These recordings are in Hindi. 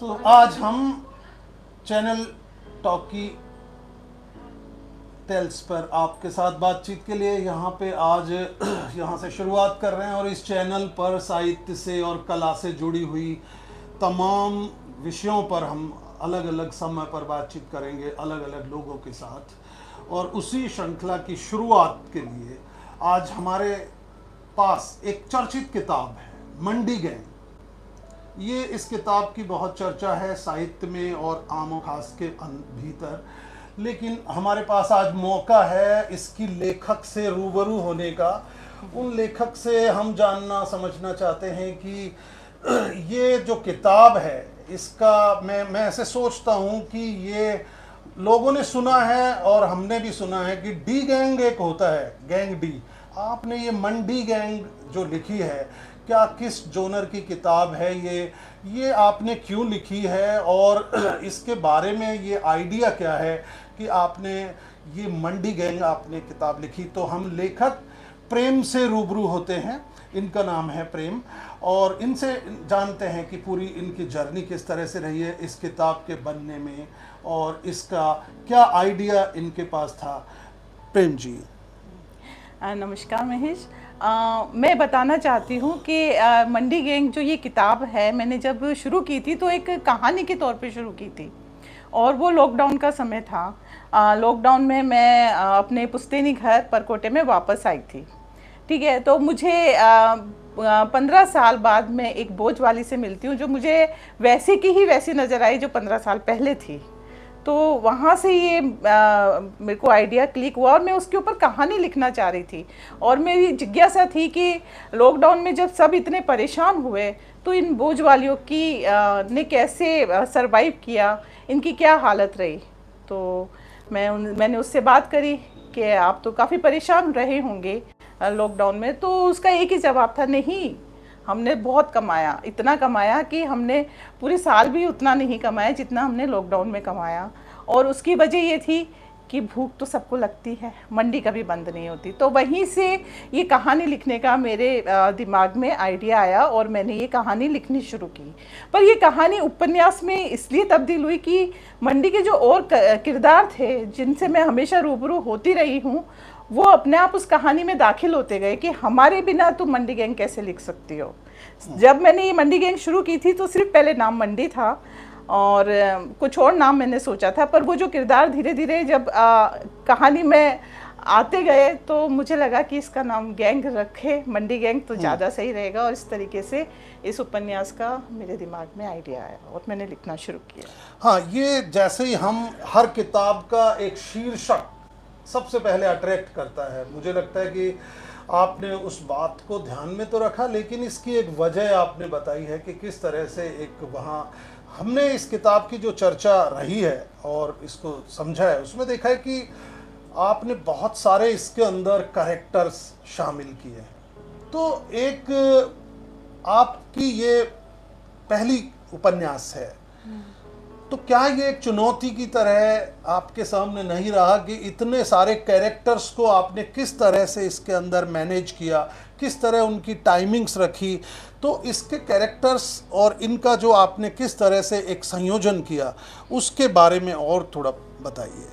आज हम चैनल टॉकी टेल्स पर आपके साथ बातचीत के लिए यहाँ पे आज यहाँ से शुरुआत कर रहे हैं और इस चैनल पर साहित्य से और कला से जुड़ी हुई तमाम विषयों पर हम अलग अलग समय पर बातचीत करेंगे अलग अलग लोगों के साथ। और उसी श्रृंखला की शुरुआत के लिए आज हमारे पास एक चर्चित किताब है, मंडी गैंग। ये इस किताब की बहुत चर्चा है साहित्य में और आम खास के भीतर, लेकिन हमारे पास आज मौका है इसकी लेखक से रूबरू होने का। उन लेखक से हम जानना समझना चाहते हैं कि ये जो किताब है इसका मैं ऐसे सोचता हूँ कि ये लोगों ने सुना है और हमने भी सुना है कि डी गैंग एक होता है, गैंग डी। आपने ये मंडी गैंग जो लिखी है, क्या किस जोनर की किताब है ये आपने क्यों लिखी है और इसके बारे में ये आइडिया क्या है कि आपने ये मंडी गैंग आपने किताब लिखी। तो हम लेखक प्रेम से रूबरू होते हैं, इनका नाम है प्रेम, और इनसे जानते हैं कि पूरी इनकी जर्नी किस तरह से रही है इस किताब के बनने में और इसका क्या आइडिया इनके पास था। प्रेम जी। नमस्कार महेश। मैं बताना चाहती हूँ कि मंडी गैंग जो ये किताब है मैंने जब शुरू की थी तो एक कहानी के तौर पे शुरू की थी और वो लॉकडाउन का समय था। लॉकडाउन में मैं अपने पुश्तैनी घर परकोटे में वापस आई थी, ठीक है। तो मुझे 15 साल बाद मैं एक बोझ वाली से मिलती हूँ जो मुझे वैसे की ही वैसी नज़र आई जो 15 साल पहले थी। तो वहाँ से ये मेरे को आइडिया क्लिक हुआ और मैं उसके ऊपर कहानी लिखना चाह रही थी। और मेरी जिज्ञासा थी कि लॉकडाउन में जब सब इतने परेशान हुए तो इन बोझ वालियों की ने कैसे सरवाइव किया, इनकी क्या हालत रही। तो मैंने उससे बात करी कि आप तो काफ़ी परेशान रहे होंगे लॉकडाउन में। तो उसका एक ही जवाब था, नहीं, हमने बहुत कमाया, इतना कमाया कि हमने पूरे साल भी उतना नहीं कमाया जितना हमने लॉकडाउन में कमाया। और उसकी वजह ये थी कि भूख तो सबको लगती है, मंडी कभी बंद नहीं होती। तो वहीं से ये कहानी लिखने का मेरे दिमाग में आइडिया आया और मैंने ये कहानी लिखनी शुरू की। पर ये कहानी उपन्यास में इसलिए तब्दील हुई कि मंडी के जो और किरदार थे जिनसे मैं हमेशा रूबरू होती रही हूँ वो अपने आप उस कहानी में दाखिल होते गए कि हमारे बिना तुम मंडी गैंग कैसे लिख सकती हो। जब मैंने ये मंडी गैंग शुरू की थी तो सिर्फ पहले नाम मंडी था और कुछ और नाम मैंने सोचा था, पर वो जो किरदार धीरे धीरे जब कहानी में आते गए तो मुझे लगा कि इसका नाम गैंग रखे, मंडी गैंग तो ज़्यादा सही रहेगा। और इस तरीके से इस उपन्यास का मेरे दिमाग में आइडिया आया और मैंने लिखना शुरू किया। हाँ, ये जैसे ही हम हर किताब का एक शीर्षक सबसे पहले अट्रैक्ट करता है, मुझे लगता है कि आपने उस बात को ध्यान में तो रखा, लेकिन इसकी एक वजह आपने बताई है कि किस तरह से एक वहाँ हमने इस किताब की जो चर्चा रही है और इसको समझा है उसमें देखा है कि आपने बहुत सारे इसके अंदर कैरेक्टर्स शामिल किए हैं। तो एक आपकी ये पहली उपन्यास है, तो क्या ये एक चुनौती की तरह आपके सामने नहीं रहा कि इतने सारे कैरेक्टर्स को आपने किस तरह से इसके अंदर मैनेज किया, किस तरह उनकी टाइमिंग्स रखी। तो इसके कैरेक्टर्स और इनका जो आपने किस तरह से एक संयोजन किया उसके बारे में और थोड़ा बताइए।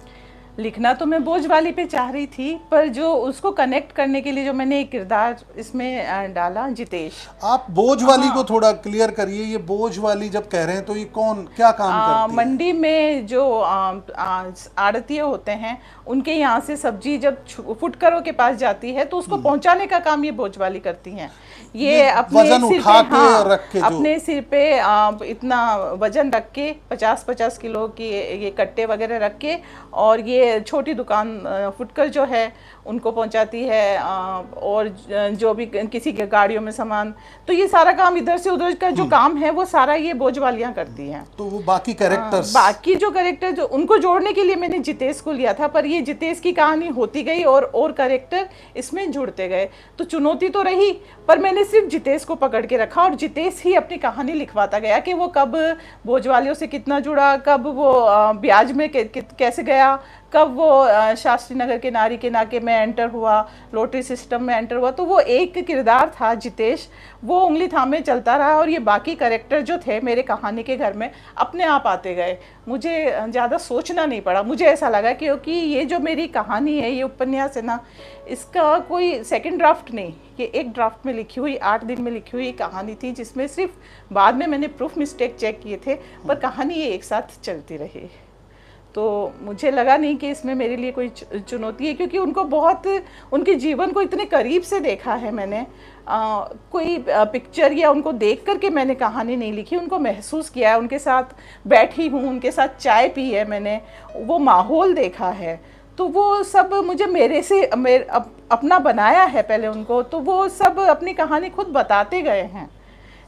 लिखना तो मैं बोझ वाली पे चाह रही थी, पर जो उसको कनेक्ट करने के लिए जो मैंने एक किरदार इसमें डाला, जितेश। आप बोझ वाली को थोड़ा क्लियर करिए। ये बोझ वाली जब कह रहे हैं तो ये कौन क्या काम करती है? मंडी में जो आड़तिये होते हैं उनके यहाँ से सब्जी जब फुटकरों के पास जाती है तो उसको पहुँचाने का काम ये बोझ वाली करती हैं। ये अपने वजन सिर उठा पे, के रख के अपने सिर पे इतना वजन रख के 50-50 किलो की ये कट्टे वगैरह रख के और ये छोटी दुकान फुटकर जो है उनको पहुंचाती है और जो भी किसी के गाड़ियों में सामान, तो ये सारा काम इधर से उधर का जो काम है वो सारा ये बोझ वालियाँ करती हैं। तो वो बाकी कैरेक्टर्स, बाकी जो कैरेक्टर जो उनको जोड़ने के लिए मैंने जितेश को लिया था, पर ये जितेश की कहानी होती गई और कैरेक्टर इसमें जुड़ते गए। तो चुनौती तो रही, पर मैंने सिर्फ जितेश को पकड़ के रखा और जितेश ही अपनी कहानी लिखवाता गया कि वो कब बोझ वालियों से कितना जुड़ा, कब वो ब्याज में कैसे गया, कब वो शास्त्री नगर के नारी के नाके में एंटर हुआ, लोटरी सिस्टम में एंटर हुआ, तो वो एक किरदार था जितेश, वो उंगली थामे चलता रहा और ये बाकी कैरेक्टर जो थे मेरे कहानी के घर में अपने आप आते गए। मुझे ज़्यादा सोचना नहीं पड़ा। मुझे ऐसा लगा क्योंकि ये जो मेरी कहानी है, ये उपन्यास है ना, इसका कोई सेकंड ड्राफ्ट नहीं, ये एक ड्राफ्ट में लिखी हुई 8 दिन में लिखी हुई कहानी थी, जिसमें सिर्फ बाद में मैंने प्रूफ मिस्टेक चेक किए थे, पर कहानी ये एक साथ चलती रही। तो मुझे लगा नहीं कि इसमें मेरे लिए कोई चुनौती है, क्योंकि उनको बहुत, उनके जीवन को इतने करीब से देखा है मैंने। कोई पिक्चर या उनको देख करके मैंने कहानी नहीं लिखी, उनको महसूस किया है, उनके साथ बैठी हूँ, उनके साथ चाय पी है मैंने, वो माहौल देखा है, तो वो सब मुझे अपना बनाया है पहले उनको, तो वो सब अपनी कहानी खुद बताते गए हैं।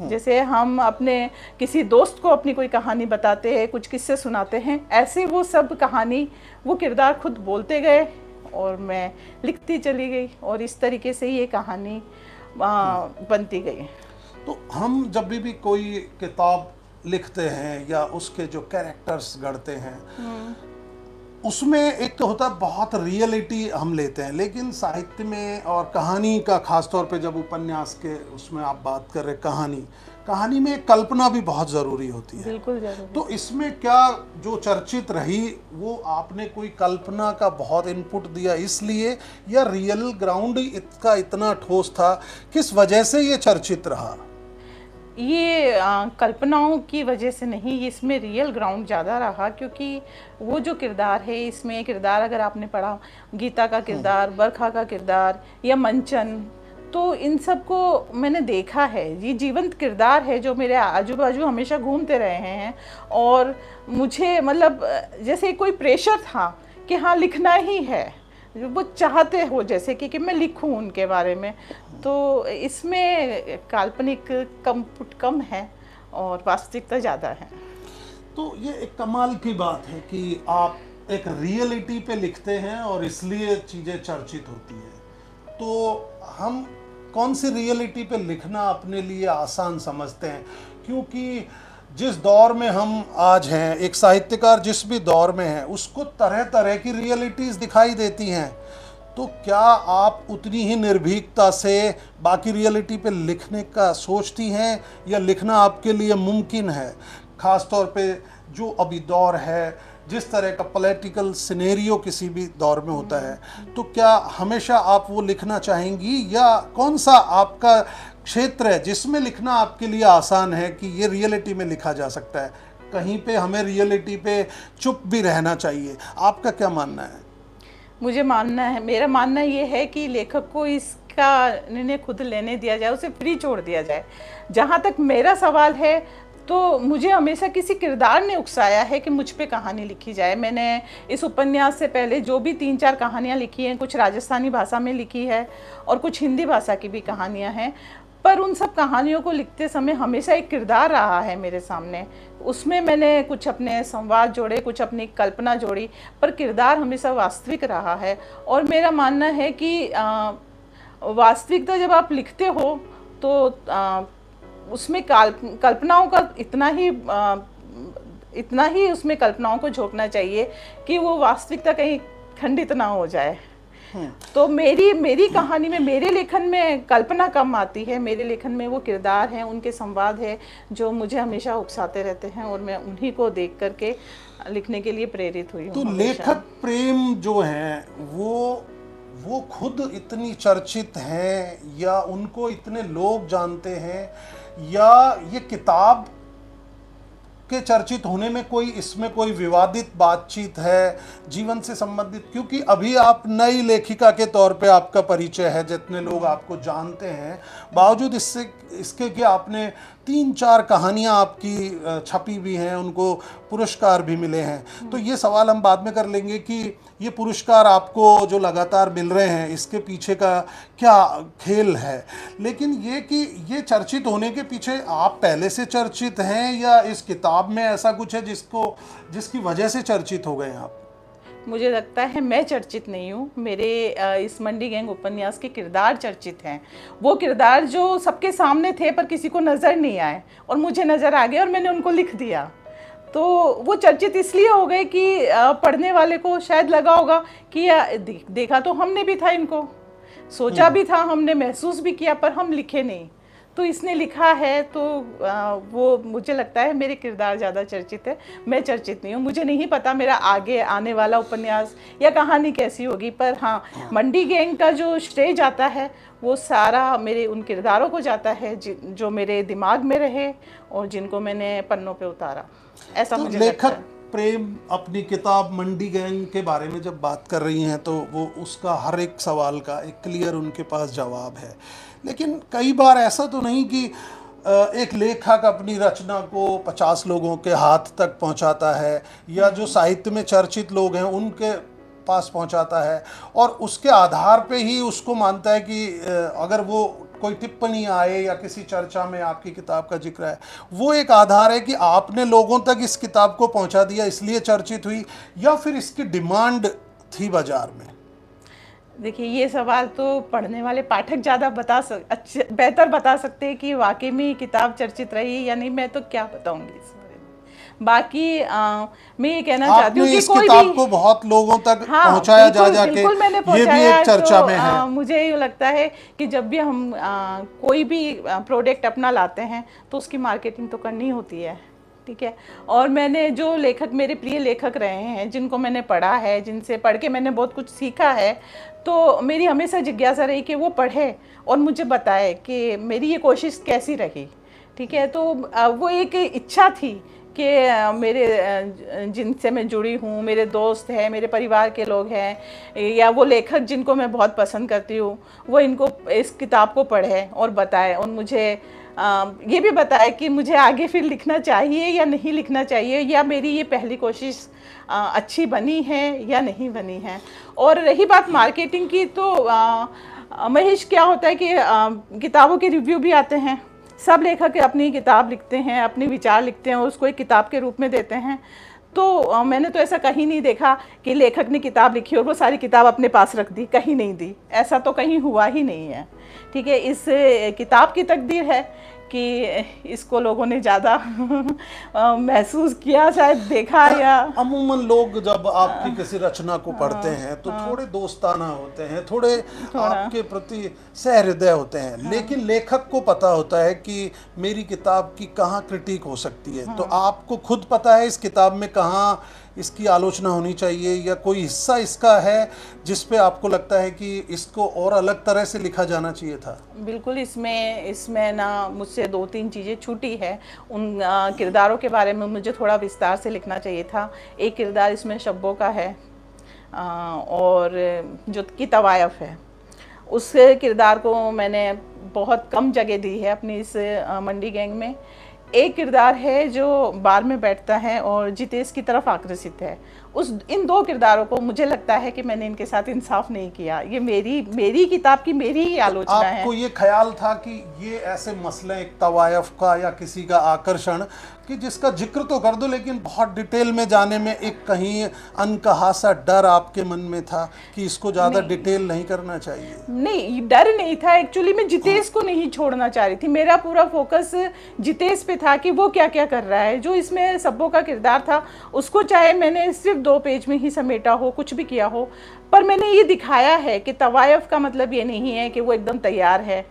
जैसे हम अपने किसी दोस्त को अपनी कोई कहानी बताते हैं, कुछ किस्से सुनाते हैं, ऐसे वो सब कहानी वो किरदार खुद बोलते गए और मैं लिखती चली गई, और इस तरीके से ये कहानी बनती गई। तो हम जब भी कोई किताब लिखते हैं या उसके जो कैरेक्टर्स गढ़ते हैं, उसमें एक तो होता है बहुत रियलिटी हम लेते हैं, लेकिन साहित्य में और कहानी का खास तौर पे जब उपन्यास के उसमें आप बात कर रहे, कहानी में कल्पना भी बहुत ज़रूरी होती है। बिल्कुल जरूरी। तो इसमें क्या जो चर्चित रही वो आपने कोई कल्पना का बहुत इनपुट दिया इसलिए, या रियल ग्राउंड इसका इतना ठोस था, किस वजह से ये चर्चित रहा? ये कल्पनाओं की वजह से नहीं, इसमें रियल ग्राउंड ज़्यादा रहा, क्योंकि वो जो किरदार है, इसमें किरदार अगर आपने पढ़ा, गीता का किरदार, बरखा का किरदार या मंचन, तो इन सब को मैंने देखा है। ये जीवंत किरदार है जो मेरे आजू बाजू हमेशा घूमते रहे हैं, और मुझे मतलब जैसे कोई प्रेशर था कि हाँ लिखना ही है, वो चाहते हो जैसे कि मैं लिखूं उनके बारे में। तो इसमें काल्पनिक कम है और वास्तविकता ज़्यादा है। तो ये एक कमाल की बात है कि आप एक रियलिटी पे लिखते हैं और इसलिए चीज़ें चर्चित होती हैं। तो हम कौन सी रियलिटी पे लिखना अपने लिए आसान समझते हैं? क्योंकि जिस दौर में हम आज हैं, एक साहित्यकार जिस भी दौर में है, उसको तरह तरह की रियलिटीज़ दिखाई देती हैं। तो क्या आप उतनी ही निर्भीकता से बाकी रियलिटी पे लिखने का सोचती हैं, या लिखना आपके लिए मुमकिन है? ख़ास तौर पे जो अभी दौर है, जिस तरह का पॉलिटिकल सिनेरियो किसी भी दौर में होता है, तो क्या हमेशा आप वो लिखना चाहेंगी, या कौन सा आपका क्षेत्र है जिसमें लिखना आपके लिए आसान है कि ये रियलिटी में लिखा जा सकता है, कहीं पे हमें रियलिटी पे चुप भी रहना चाहिए? आपका क्या मानना है? मेरा मानना ये है कि लेखक को इसका निर्णय खुद लेने दिया जाए, उसे फ्री छोड़ दिया जाए। जहाँ तक मेरा सवाल है, तो मुझे हमेशा किसी किरदार ने उकसाया है कि मुझ पे कहानी लिखी जाए। मैंने इस उपन्यास से पहले जो भी 3-4 कहानियाँ लिखी हैं, कुछ राजस्थानी भाषा में लिखी है और कुछ हिंदी भाषा की भी कहानियाँ हैं, पर उन सब कहानियों को लिखते समय हमेशा एक किरदार रहा है मेरे सामने। उसमें मैंने कुछ अपने संवाद जोड़े, कुछ अपनी कल्पना जोड़ी, पर किरदार हमेशा वास्तविक रहा है। और मेरा मानना है कि वास्तविकता जब आप लिखते हो तो उसमें कल्पनाओं का इतना ही उसमें कल्पनाओं को झोंकना चाहिए कि वो वास्तविकता कहीं खंडित ना हो जाए। तो मेरी कहानी में, मेरे लेखन में कल्पना कम आती है। मेरे लेखन में वो किरदार हैं, उनके संवाद है जो मुझे हमेशा उकसाते रहते हैं, और मैं उन्हीं को देख करके लिखने के लिए प्रेरित हुई हूँ। तो लेखक प्रेम जो है वो खुद इतनी चर्चित हैं, या उनको इतने लोग जानते हैं, या ये किताब के चर्चित होने में इसमें कोई विवादित बातचीत है जीवन से संबंधित? क्योंकि अभी आप नई लेखिका के तौर पे आपका परिचय है, जितने लोग आपको जानते हैं, बावजूद इसके कि आपने 3-4 कहानियाँ आपकी छपी भी हैं, उनको पुरस्कार भी मिले हैं। तो ये सवाल हम बाद में कर लेंगे कि ये पुरस्कार आपको जो लगातार मिल रहे हैं, इसके पीछे का क्या खेल है। लेकिन ये कि ये चर्चित होने के पीछे आप पहले से चर्चित हैं, या इस किताब में ऐसा कुछ है जिसकी वजह से चर्चित हो गए आप? मुझे लगता है मैं चर्चित नहीं हूँ, मेरे इस मंडी गैंग उपन्यास के किरदार चर्चित हैं। वो किरदार जो सबके सामने थे पर किसी को नज़र नहीं आए, और मुझे नज़र आ गए और मैंने उनको लिख दिया। तो वो चर्चित इसलिए हो गए कि पढ़ने वाले को शायद लगा होगा कि देखा तो हमने भी था इनको, सोचा भी था हमने, महसूस भी किया, पर हम लिखे नहीं। तो इसने लिखा है तो वो मुझे लगता है मेरे किरदार ज़्यादा चर्चित है, मैं चर्चित नहीं हूँ। मुझे नहीं पता मेरा आगे आने वाला उपन्यास या कहानी कैसी होगी, पर हाँ, मंडी गैंग का जो श्रेय जाता है वो सारा मेरे उन किरदारों को जाता है जो मेरे दिमाग में रहे और जिनको मैंने पन्नों पे उतारा, ऐसा तो मुझे लगता लेखक है। प्रेम अपनी किताब मंडी गैंग के बारे में जब बात कर रही हैं तो वो उसका हर एक सवाल का एक क्लियर उनके पास जवाब है। लेकिन कई बार ऐसा तो नहीं कि एक लेखक अपनी रचना को 50 लोगों के हाथ तक पहुंचाता है या जो साहित्य में चर्चित लोग हैं उनके पास पहुंचाता है और उसके आधार पे ही उसको मानता है कि अगर वो कोई टिप्पणी आए या किसी चर्चा में आपकी किताब का जिक्र है, वो एक आधार है कि आपने लोगों तक इस किताब को पहुंचा दिया इसलिए चर्चित हुई, या फिर इसकी डिमांड थी बाजार में? देखिए, ये सवाल तो पढ़ने वाले पाठक ज़्यादा बेहतर बता सकते हैं कि वाकई में किताब चर्चित रही या नहीं। मैं तो क्या बताऊंगी इस बारे में। बाकी मैं ये कहना चाहती हूँ कि इस कोई किताब भी को बहुत लोगों तक पहुंचाया जाके मैंने ये भी एक चर्चा में है। मुझे ये लगता है कि जब भी हम कोई भी प्रोडक्ट अपना लाते हैं तो उसकी मार्केटिंग तो करनी होती है, ठीक है। और मैंने जो लेखक, मेरे प्रिय लेखक रहे हैं, जिनको मैंने पढ़ा है, जिनसे पढ़ के मैंने बहुत कुछ सीखा है, तो मेरी हमेशा जिज्ञासा रही कि वो पढ़े और मुझे बताए कि मेरी ये कोशिश कैसी रही, ठीक है। तो वो एक इच्छा थी कि मेरे जिनसे मैं जुड़ी हूँ, मेरे दोस्त हैं, मेरे परिवार के लोग हैं, या वो लेखक जिनको मैं बहुत पसंद करती हूँ, वो इनको इस किताब को पढ़े और बताए और मुझे ये भी बताया कि मुझे आगे फिर लिखना चाहिए या नहीं लिखना चाहिए, या मेरी ये पहली कोशिश अच्छी बनी है या नहीं बनी है। और रही बात मार्केटिंग की, तो महेश, क्या होता है कि किताबों के रिव्यू भी आते हैं, सब लेखक अपनी किताब लिखते हैं, अपने विचार लिखते हैं और उसको एक किताब के रूप में देते हैं। तो मैंने तो ऐसा कहीं नहीं देखा कि लेखक ने किताब लिखी और वो सारी किताब अपने पास रख दी, कहीं नहीं दी, ऐसा तो कहीं हुआ ही नहीं है, ठीक है। इस किताब की तकदीर है कि इसको लोगों ने ज़्यादा महसूस किया, शायद देखा, या अमूमन लोग जब आपकी किसी रचना को पढ़ते हैं तो थोड़े दोस्ताना होते हैं, थोड़े आपके प्रति सहृदय होते हैं, लेकिन लेखक को पता होता है कि मेरी किताब की कहाँ क्रिटिक हो सकती है। तो आपको खुद पता है इस किताब में कहाँ इसकी आलोचना होनी चाहिए, या कोई हिस्सा इसका है जिस पे आपको लगता है कि इसको और अलग तरह से लिखा जाना चाहिए था? बिल्कुल, इसमें ना मुझसे 2-3 चीज़ें छूटी है। उन किरदारों के बारे में मुझे थोड़ा विस्तार से लिखना चाहिए था। एक किरदार इसमें शब्बों का है और जो कि तवायफ है, उस किरदार को मैंने बहुत कम जगह दी है अपनी इस मंडी गैंग में। एक किरदार है जो बार में बैठता है और जितेश की तरफ आकर्षित है। इन 2 किरदारों को मुझे लगता है कि मैंने इनके साथ इंसाफ नहीं किया। ये मेरी किताब की मेरी ही आलोचना है। आपको ये ख्याल था कि ये ऐसे मसले, एक तवायफ का या किसी का आकर्षण, कि जिसका जिक्र तो कर दो लेकिन बहुत डिटेल में जाने में एक कहीं अनकहा सा डर आपके मन में था कि इसको ज़्यादा डिटेल नहीं करना चाहिए? नहीं, डर नहीं था। एक्चुअली मैं जितेश को नहीं छोड़ना चाह रही थी। मेरा पूरा फोकस जितेश पे था कि वो क्या क्या कर रहा है। जो इसमें सब्बों का किरदार था उसको चाहे मैंने सिर्फ 2 पेज में ही समेटा हो, कुछ भी किया हो, पर मैंने ये दिखाया है कि तवायफ का मतलब ये नहीं है कि वो एकदम तैयार है,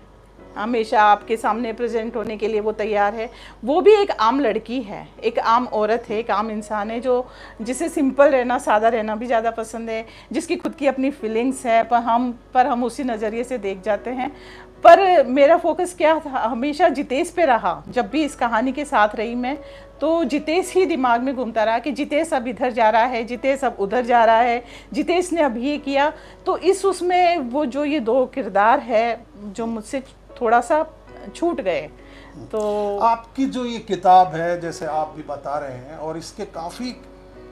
हमेशा आपके सामने प्रेजेंट होने के लिए वो तैयार है। वो भी एक आम लड़की है, एक आम औरत है, एक आम इंसान है, जिसे सिंपल रहना, सादा रहना भी ज़्यादा पसंद है, जिसकी खुद की अपनी फीलिंग्स है, पर हम उसी नज़रिए से देख जाते हैं। पर मेरा फोकस क्या था, हमेशा जितेश पे रहा। जब भी इस कहानी के साथ रही मैं, तो जितेश ही दिमाग में घूमता रहा कि जितेश अब इधर जा रहा है, जितेश अब उधर जा रहा है, जितेश ने अब ये किया। तो उसमें वो जो ये 2 किरदार है जो मुझसे थोड़ा सा छूट गए। तो आपकी जो ये किताब है, जैसे आप भी बता रहे हैं, और इसके काफ़ी,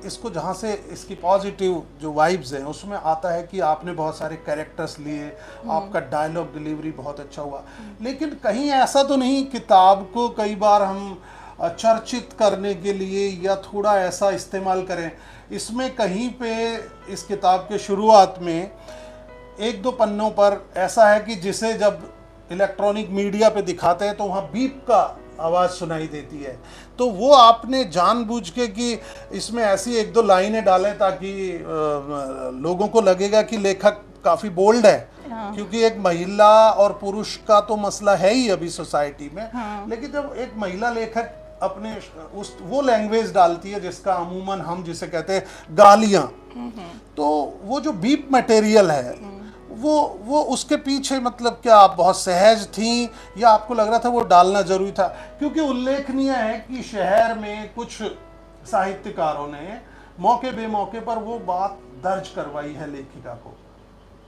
इसको जहाँ से इसकी पॉजिटिव जो वाइब्स हैं उसमें आता है कि आपने बहुत सारे कैरेक्टर्स लिए, आपका डायलॉग डिलीवरी बहुत अच्छा हुआ, लेकिन कहीं ऐसा तो नहीं किताब को कई बार हम चर्चित करने के लिए या थोड़ा ऐसा इस्तेमाल करें? इसमें कहीं पे इस किताब के शुरुआत में 1-2 पन्नों पर ऐसा है कि जिसे जब इलेक्ट्रॉनिक मीडिया पे दिखाते हैं तो वहाँ बीप का आवाज़ सुनाई देती है। तो वो आपने जानबूझ के कि इसमें ऐसी एक दो लाइनें डालें ताकि लोगों को लगेगा कि लेखक काफ़ी बोल्ड है, क्योंकि एक महिला और पुरुष का तो मसला है ही अभी सोसाइटी में। लेकिन जब एक महिला लेखक अपने उस वो लैंग्वेज डालती है जिसका अमूमन हम जिसे कहते हैं गालियाँ, तो वो जो बीप मटेरियल है वो उसके पीछे मतलब क्या आप बहुत सहज थी या आपको लग रहा था वो डालना जरूरी था? क्योंकि उल्लेखनीय है कि शहर में कुछ साहित्यकारों ने मौके बेमौके पर वो बात दर्ज करवाई है लेखिका को।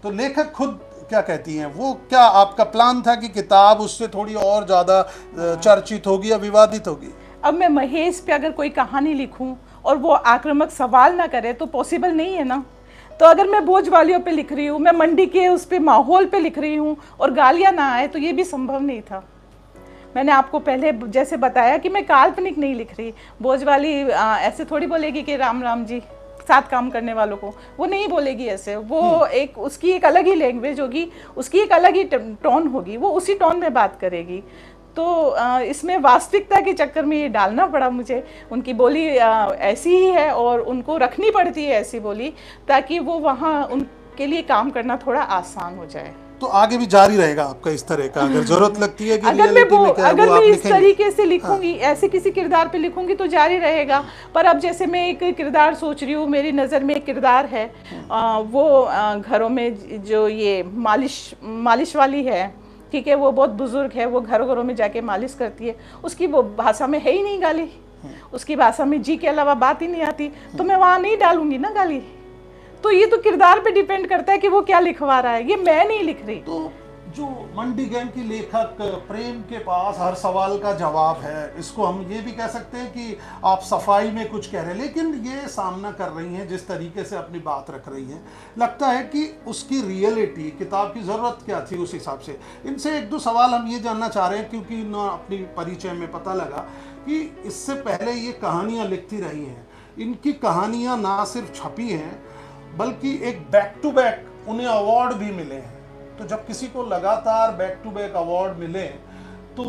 तो लेखक खुद क्या कहती हैं? वो क्या आपका प्लान था कि किताब उससे थोड़ी और ज़्यादा चर्चित होगी या विवादित होगी? अब मैं महेश पे अगर कोई कहानी लिखूं और वो आक्रामक सवाल ना करे तो पॉसिबल नहीं है ना। तो अगर मैं बोझ वालियों पे लिख रही हूँ, मैं मंडी के उस पे माहौल पे लिख रही हूँ और गालियाँ ना आए, तो ये भी संभव नहीं था। मैंने आपको पहले जैसे बताया कि मैं काल्पनिक नहीं लिख रही। बोझ वाली ऐसे थोड़ी बोलेगी कि राम राम जी साथ काम करने वालों को, वो नहीं बोलेगी ऐसे। वो एक उसकी एक अलग ही लैंग्वेज होगी, उसकी एक अलग ही टोन होगी, वो उसी टोन में बात करेगी। तो इसमें वास्तविकता के चक्कर में ये डालना पड़ा मुझे। उनकी बोली ऐसी ही है और उनको रखनी पड़ती है ऐसी बोली, ताकि वो वहाँ उनके लिए काम करना थोड़ा आसान हो जाए। तो आगे भी जारी रहेगा आपका इस तरह का, अगर जरूरत लगती है कि अगर मैं इस तरीके से लिखूंगी, ऐसे किसी किरदार पे लिखूंगी तो जारी रहेगा। पर अब जैसे मैं एक किरदार सोच रही हूँ, मेरी नज़र में एक किरदार है, वो घरों में जो ये मालिश वाली है, ठीक है, वो बहुत बुजुर्ग है, वो घरों में जाके मालिश करती है, उसकी वो भाषा में है ही नहीं गाली, उसकी भाषा में जी के अलावा बात ही नहीं आती, तो मैं वहाँ नहीं डालूंगी ना गाली। तो ये तो किरदार पे डिपेंड करता है कि वो क्या लिखवा रहा है, ये मैं नहीं लिख रही। तो जो मंडी गैंग की लेखक प्रेम के पास हर सवाल का जवाब है, इसको हम ये भी कह सकते हैं कि आप सफाई में कुछ कह रहे हैं, लेकिन ये सामना कर रही हैं जिस तरीके से अपनी बात रख रही हैं, लगता है कि उसकी रियलिटी, किताब की ज़रूरत क्या थी उस हिसाब से। इनसे एक दो सवाल हम ये जानना चाह रहे हैं, क्योंकि ना अपनी परिचय में पता लगा कि इससे पहले ये कहानियाँ लिखती रही हैं। इनकी कहानियाँ ना सिर्फ छपी हैं बल्कि एक बैक टू बैक उन्हें अवार्ड भी मिले हैं। तो जब किसी को लगातार बैक टू बैक अवार्ड मिले तो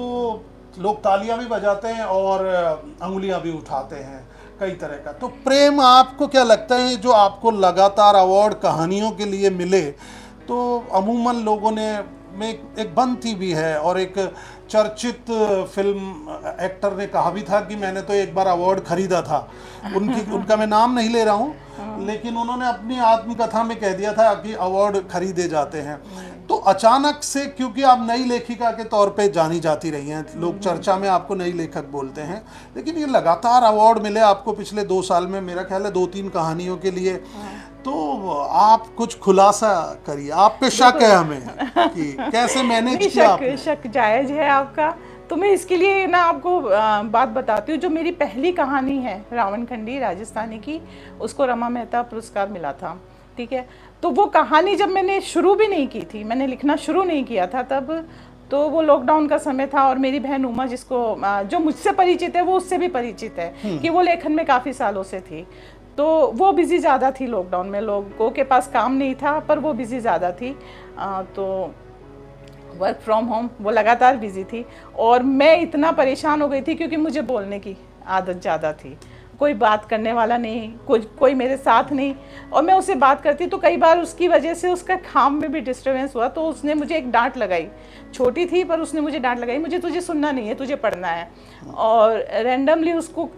लोग तालियां भी बजाते हैं और अंगुलियां भी उठाते हैं कई तरह का। तो प्रेम, आपको क्या लगता है जो आपको लगातार अवार्ड कहानियों के लिए मिले, तो अमूमन लोगों ने में एक बनती भी है और एक चर्चित फिल्म एक्टर ने कहा भी था कि मैंने तो एक बार अवार्ड खरीदा था। उनका मैं नाम नहीं ले रहा हूँ, लेकिन उन्होंने अपनी आत्मकथा में कह दिया था कि अवार्ड खरीदे जाते हैं। तो अचानक से, क्योंकि आप नई लेखिका के तौर पे जानी जाती रही हैं, लोग चर्चा में आपको नई लेखक बोलते हैं, लेकिन ये लगातार अवार्ड मिले आपको पिछले 2 साल में, मेरा ख्याल है 2-3 कहानियों के लिए। तो आप कुछ खुलासा करिए, आप पे शक है हमें कि कैसे मैनेज किया आपने? शक जायज है आपका। तो मैं इसके लिए ना आपको बात बताती हूँ। जो मेरी पहली कहानी है रावणखंडी राजस्थानी की, उसको रमा मेहता पुरस्कार मिला था, ठीक है। तो वो कहानी जब मैंने शुरू भी नहीं की थी, मैंने लिखना शुरू नहीं किया था तब, तो वो लॉकडाउन का समय था और मेरी बहन उमा, जिसको जो मुझसे परिचित है वो उससे भी परिचित है कि वो लेखन में काफ़ी सालों से थी, तो वो बिज़ी ज़्यादा थी लॉकडाउन में, लोगों के पास काम नहीं था पर वो बिज़ी ज़्यादा थी। तो वर्क फ्रॉम होम, वो लगातार बिज़ी थी और मैं इतना परेशान हो गई थी क्योंकि मुझे बोलने की आदत ज़्यादा थी। कोई बात करने वाला नहीं, कोई मेरे साथ नहीं, और मैं उससे बात करती तो कई बार उसकी वजह से उसका काम में भी डिस्टर्बेंस हुआ। तो उसने मुझे एक डांट लगाई, छोटी थी पर उसने मुझे डांट लगाई, मुझे तुझे सुनना नहीं है, तुझे पढ़ना है। और रैंडमली उसको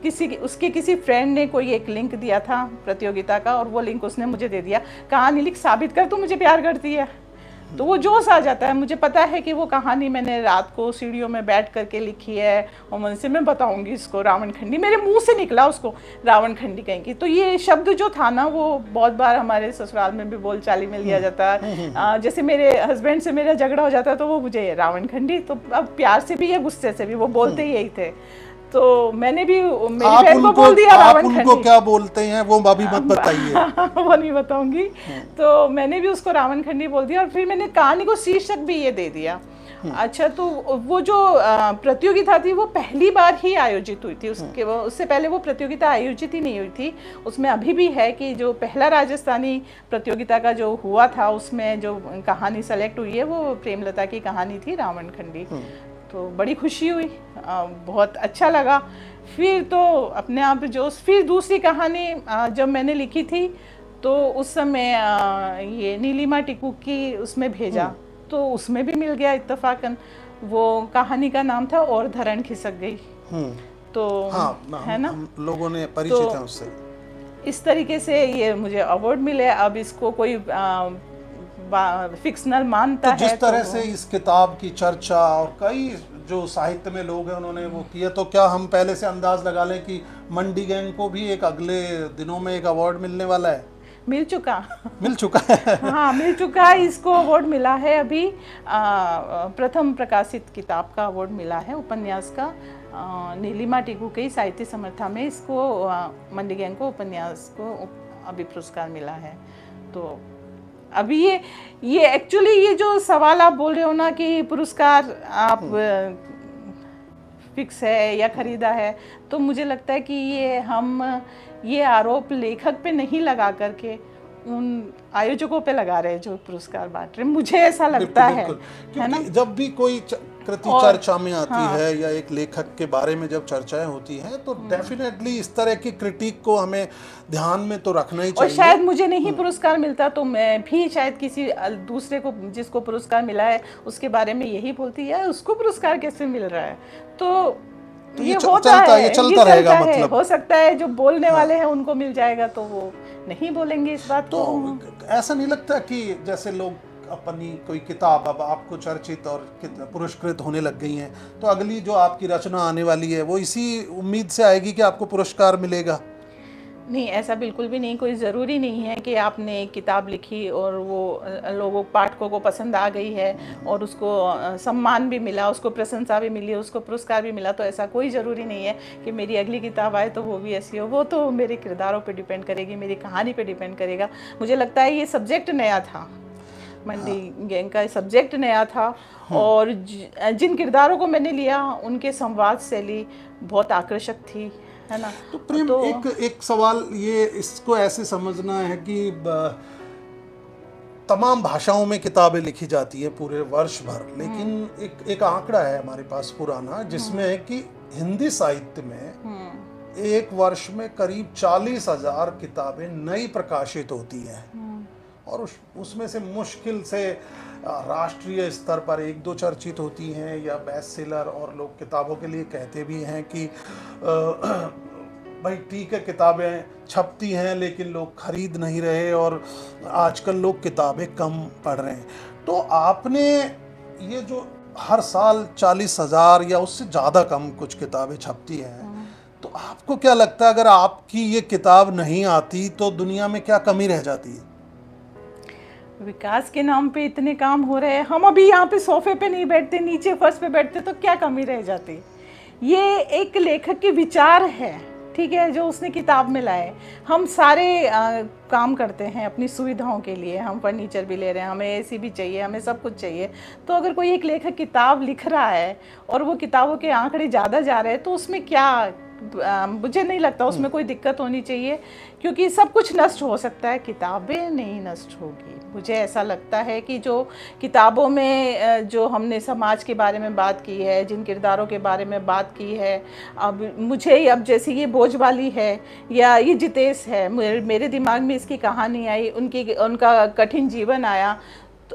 उसके किसी फ्रेंड ने कोई एक लिंक दिया था प्रतियोगिता का, और वो लिंक उसने मुझे दे दिया, कहानी लिख, साबित कर तू मुझे प्यार करती है। तो वो जोश आ जाता है। मुझे पता है कि वो कहानी मैंने रात को सीढ़ियों में बैठ करके लिखी है और मन से मैं बताऊंगी इसको रावणखंडी, मेरे मुंह से निकला उसको रावणखंडी कहेंगी। तो ये शब्द जो था ना, वो बहुत बार हमारे ससुराल में भी बोलचाली में लिया जाता है। जैसे मेरे हस्बैंड से मेरा झगड़ा हो जाता तो वो मुझे रावणखंडी, तो अब प्यार से भी या गुस्से से भी वो बोलते ही यही थे। तो मैंने भी मेरी बहन को बोल दिया रावणखंडी। उनको क्या बोलते हैं वो अभी मत बताइए। वो नहीं बताऊंगी। तो मैंने भी उसको रावणखंडी बोल दिया और फिर मैंने कहानी को शीर्षक भी ये दे दिया। अच्छा, तो वो जो प्रतियोगिता थी वो पहली बार ही आयोजित हुई थी, उससे पहले वो प्रतियोगिता आयोजित ही नहीं हुई थी। उसमें अभी भी है कि जो पहला राजस्थानी प्रतियोगिता का जो हुआ था उसमें जो कहानी सेलेक्ट हुई है वो प्रेमलता की कहानी थी रावणखंडी। तो बड़ी खुशी हुई, बहुत अच्छा लगा। फिर तो अपने आप जो फिर दूसरी कहानी जब मैंने लिखी थी तो उस समय ये नीलिमा टिकू की उसमें भेजा, तो उसमें भी मिल गया इत्तेफाकन। वो कहानी का नाम था और धरण खिसक गई। तो हाँ, है ना, हम लोगों ने परिचित हैं उससे। इस तरीके से ये मुझे अवार्ड मिले। अब इसको कोई फिक्शनल मानता तो जिस है तरह तो से इस किताब की चर्चा और कई जो साहित्य में लोग हैं उन्होंने वो किया, तो क्या हम पहले से अंदाज लगा लें कि मंडी गैंग को भी एक अगले दिनों में एक अवार्ड मिलने वाला है? मिल चुका है। हाँ, मिल चुका है। इसको अवार्ड मिला है अभी, प्रथम प्रकाशित किताब का अवार्ड मिला है, उपन्यास का। नीलिमा टिकू के साहित्य समर्था में इसको मंडी गैंग को उपन्यास को अभी पुरस्कार मिला है। तो अभी ये एक्चुअली ये जो सवाल आप बोल रहे हो ना कि पुरस्कार आप फिक्स है या खरीदा है, तो मुझे लगता है कि ये आरोप लेखक पे नहीं लगा करके उन आयोजकों पे लगा रहे हैं जो पुरस्कार बांट रहे। मुझे ऐसा लगता है ना, जब भी कोई कृति चर्चा में आती है या एक लेखक के बारे में जब चर्चाएं होती हैं तो डेफिनेटली इस तरह की क्रिटिक को हमें ध्यान में तो रखना ही चाहिए। और शायद मुझे नहीं पुरस्कार मिलता तो मैं भी शायद किसी दूसरे को जिसको पुरस्कार मिला है उसके बारे में यही बोलती है, उसको पुरस्कार कैसे मिल रहा है। तो ये होता है, ये चलता रहेगा। मतलब हो सकता है जो बोलने वाले हैं उनको मिल जाएगा तो वो नहीं बोलेंगे इस बात तो को। ऐसा नहीं लगता कि जैसे लोग अपनी कोई किताब अब आपको चर्चित और पुरस्कृत होने लग गई हैं, तो अगली जो आपकी रचना आने वाली है वो इसी उम्मीद से आएगी कि आपको पुरस्कार मिलेगा? नहीं, ऐसा बिल्कुल भी नहीं। कोई ज़रूरी नहीं है कि आपने एक किताब लिखी और वो लोगों पाठकों को पसंद आ गई है और उसको सम्मान भी मिला, उसको प्रशंसा भी मिली, उसको पुरस्कार भी मिला, तो ऐसा कोई ज़रूरी नहीं है कि मेरी अगली किताब आए तो वो भी ऐसी हो। वो तो मेरे किरदारों पे डिपेंड करेगी, मेरी कहानी पे डिपेंड करेगा। मुझे लगता है ये सब्जेक्ट नया था, मंडी गैंग का सब्जेक्ट नया था, और जिन किरदारों को मैंने लिया उनके संवाद शैली बहुत आकर्षक थी, है ना। तो प्रेम, एक सवाल ये, इसको ऐसे समझना है कि तमाम भाषाओं में किताबें लिखी जाती हैं पूरे वर्ष भर, लेकिन एक आंकड़ा है हमारे पास पुराना जिसमें है कि हिंदी साहित्य में एक वर्ष में करीब 40,000 किताबें नई प्रकाशित होती हैं, और उसमें से मुश्किल से राष्ट्रीय स्तर पर एक दो चर्चित होती हैं या बेस्ट सेलर, और लोग किताबों के लिए कहते भी हैं कि भाई ठीक है किताबें छपती हैं लेकिन लोग खरीद नहीं रहे और आजकल लोग किताबें कम पढ़ रहे हैं। तो आपने ये जो हर साल 40,000 या उससे ज़्यादा कम कुछ किताबें छपती हैं, तो आपको क्या लगता है अगर आपकी ये किताब नहीं आती तो दुनिया में क्या कमी रह जाती है? विकास के नाम पे इतने काम हो रहे हैं, हम अभी यहाँ पे सोफे पे नहीं बैठते, नीचे फर्श पे बैठते, तो क्या कमी रह जाती? ये एक लेखक के विचार है, ठीक है, जो उसने किताब में लाए। हम सारे काम करते हैं अपनी सुविधाओं के लिए, हम फर्नीचर भी ले रहे हैं, हमें एसी भी चाहिए, हमें सब कुछ चाहिए। तो अगर कोई एक लेखक किताब लिख रहा है और वो किताबों के आंकड़े ज़्यादा जा रहे हैं, तो उसमें क्या, मुझे नहीं लगता उसमें कोई दिक्कत होनी चाहिए, क्योंकि सब कुछ नष्ट हो सकता है, किताबें नहीं नष्ट होगी। मुझे ऐसा लगता है कि जो किताबों में जो हमने समाज के बारे में बात की है, जिन किरदारों के बारे में बात की है, अब मुझे अब जैसे ये बोझवाली है या ये जितेश है, मेरे दिमाग में इसकी कहानी आई, उनका कठिन जीवन आया,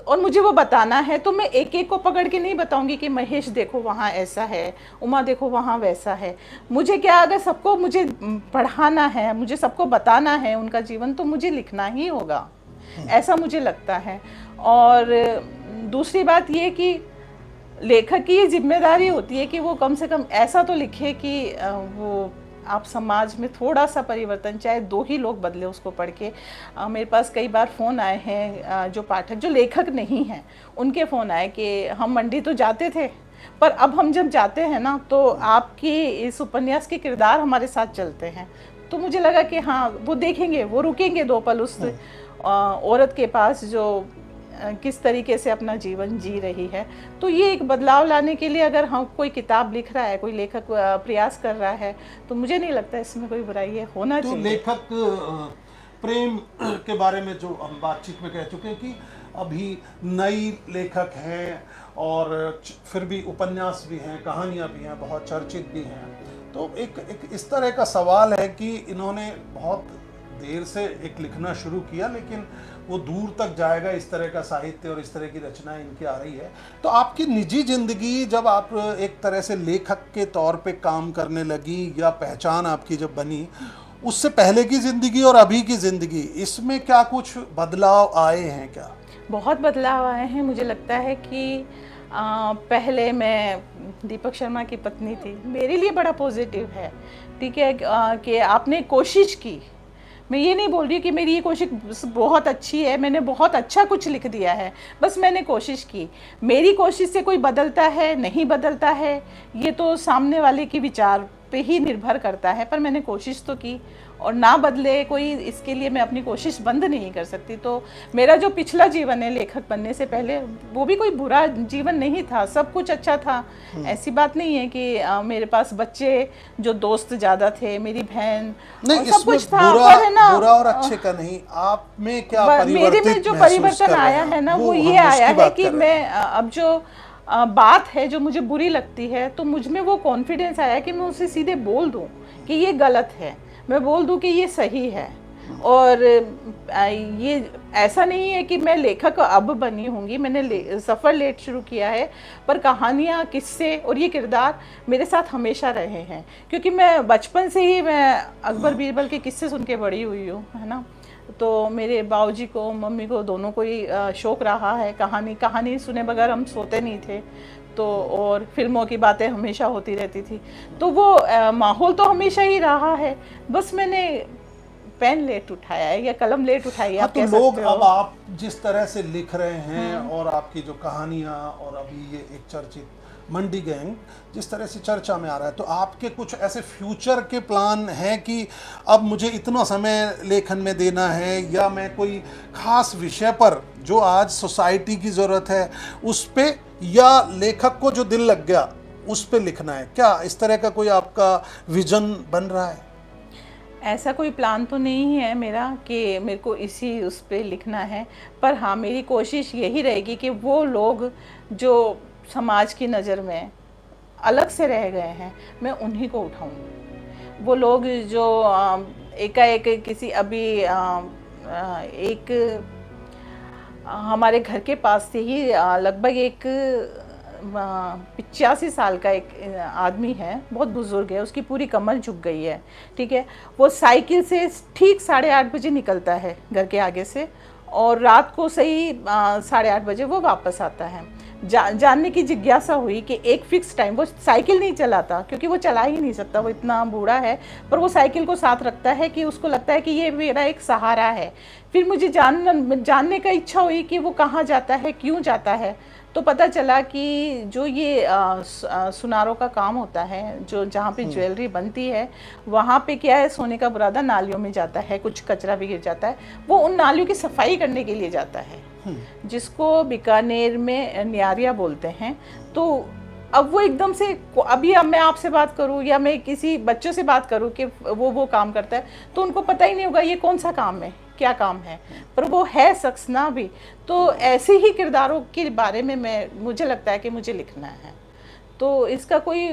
और मुझे वो बताना है, तो मैं एक एक को पकड़ के नहीं बताऊंगी कि महेश देखो वहाँ ऐसा है, उमा देखो वहाँ वैसा है। मुझे क्या, अगर सबको मुझे पढ़ाना है, मुझे सबको बताना है उनका जीवन, तो मुझे लिखना ही होगा, ऐसा मुझे लगता है। और दूसरी बात ये कि लेखक की ये जिम्मेदारी होती है कि वो कम से कम ऐसा तो लिखे कि वो आप समाज में थोड़ा सा परिवर्तन, चाहे 2 ही लोग बदले उसको पढ़ के। मेरे पास कई बार फ़ोन आए हैं जो पाठक, जो लेखक नहीं हैं, उनके फ़ोन आए कि हम मंडी तो जाते थे, पर अब हम जब जाते हैं ना तो आपकी इस उपन्यास के किरदार हमारे साथ चलते हैं। तो मुझे लगा कि हाँ, वो देखेंगे, वो रुकेंगे 2 पल उस औरत के पास जो किस तरीके से अपना जीवन जी रही है। तो ये एक बदलाव लाने के लिए अगर हम कोई किताब लिख रहा है, कोई लेखक प्रयास कर रहा है, तो मुझे नहीं लगता इसमें कोई बुराई है, होना चाहिए। लेखक प्रेम के बारे में जो हम बातचीत में कह चुके हैं कि अभी नई लेखक हैं और फिर भी उपन्यास भी हैं, कहानियाँ भी हैं, बहुत चर्चित भी हैं। तो एक इस तरह का सवाल है कि इन्होंने बहुत देर से एक लिखना शुरू किया, लेकिन वो दूर तक जाएगा, इस तरह का साहित्य और इस तरह की रचनाएं इनकी आ रही है। तो आपकी निजी जिंदगी जब आप एक तरह से लेखक के तौर पे काम करने लगी या पहचान आपकी जब बनी, उससे पहले की ज़िंदगी और अभी की ज़िंदगी, इसमें क्या कुछ बदलाव आए हैं क्या? बहुत बदलाव आए हैं। मुझे लगता है कि पहले मैं दीपक शर्मा की पत्नी थी, मेरे लिए बड़ा पॉजिटिव है, ठीक है, कि आपने कोशिश की। मैं ये नहीं बोल रही कि मेरी ये कोशिश बहुत अच्छी है, मैंने बहुत अच्छा कुछ लिख दिया है, बस मैंने कोशिश की। मेरी कोशिश से कोई बदलता है नहीं बदलता है, ये तो सामने वाले की विचार पे ही निर्भर करता है, पर मैंने कोशिश तो की। और ना बदले कोई, इसके लिए मैं अपनी कोशिश बंद नहीं कर सकती। तो मेरा जो पिछला जीवन है लेखक बनने से पहले, वो भी कोई बुरा जीवन नहीं था, सब कुछ अच्छा था। ऐसी बात नहीं है कि मेरे पास बच्चे, जो दोस्त ज़्यादा थे, मेरी बहन, नहीं, सब कुछ था। बुरा, पर है ना, बुरा और अच्छे का नहीं, आप में क्या मेरे में जो परिवर्तन आया है ना, वो ये आया है कि मैं अब जो बात है जो मुझे बुरी लगती है, तो मुझ में वो कॉन्फिडेंस आया कि मैं उसे सीधे बोल दूं कि ये गलत है, मैं बोल दूं कि ये सही है। और ये ऐसा नहीं है कि मैं लेखक अब बनी होंगी, मैंने सफ़र लेट शुरू किया है, पर कहानियाँ, किस्से और ये किरदार मेरे साथ हमेशा रहे हैं, क्योंकि मैं बचपन से ही मैं अकबर बीरबल के किस्से सुन के बड़ी हुई हूँ, है ना। तो मेरे बाबूजी को, मम्मी को, दोनों को ही शौक़ रहा है कहानी सुने बगैर हम सोते नहीं थे। तो और फिल्मों की बातें हमेशा होती रहती थी, तो वो माहौल तो हमेशा ही रहा है, बस मैंने पेन लेट उठाया है या कलम लेट उठाई है। हाँ, तो लोग अब आप जिस तरह से लिख रहे हैं और आपकी जो कहानियाँ, और अभी ये एक चर्चित मंडी गैंग जिस तरह से चर्चा में आ रहा है, तो आपके कुछ ऐसे फ्यूचर के प्लान हैं कि अब मुझे इतना समय लेखन में देना है, या मैं कोई खास विषय पर जो आज सोसाइटी की ज़रूरत है उस पे, या लेखक को जो दिल लग गया उस पे लिखना है? क्या इस तरह का कोई आपका विजन बन रहा है? ऐसा कोई प्लान तो नहीं है मेरा कि मेरे को इसी उस पे लिखना है, पर हाँ, मेरी कोशिश यही रहेगी कि वो लोग जो समाज की नज़र में अलग से रह गए हैं, मैं उन्हीं को उठाऊं। वो लोग जो एकाएक किसी अभी एक हमारे घर के पास से ही लगभग एक 85 साल का एक आदमी है, बहुत बुजुर्ग है, उसकी पूरी कमर झुक गई है, ठीक है। वो साइकिल से ठीक 8:30 बजे निकलता है घर के आगे से, और रात को सही 8:30 बजे वो वापस आता है। जानने की जिज्ञासा हुई कि एक फिक्स टाइम, वो साइकिल नहीं चलाता क्योंकि वो चला ही नहीं सकता, वो इतना बूढ़ा है, पर वो साइकिल को साथ रखता है कि उसको लगता है कि ये मेरा एक सहारा है। फिर मुझे जानने का इच्छा हुई कि वो कहाँ जाता है, क्यों जाता है। तो पता चला कि जो ये सुनारों का काम होता है, जो जहाँ पे ज्वेलरी बनती है, वहाँ पे क्या है, सोने का बुरादा नालियों में जाता है, कुछ कचरा भी गिर जाता है, वो उन नालियों की सफाई करने के लिए जाता है, जिसको बीकानेर में न्यारिया बोलते हैं। तो अब वो एकदम से, अभी अब मैं आपसे बात करूं या मैं किसी बच्चों से बात करूं कि वो काम करता है, तो उनको पता ही नहीं होगा ये कौन सा काम है, क्या काम है, पर वो है शख्स ना भी। तो ऐसे ही किरदारों के बारे में मुझे लगता है कि मुझे लिखना है। तो इसका कोई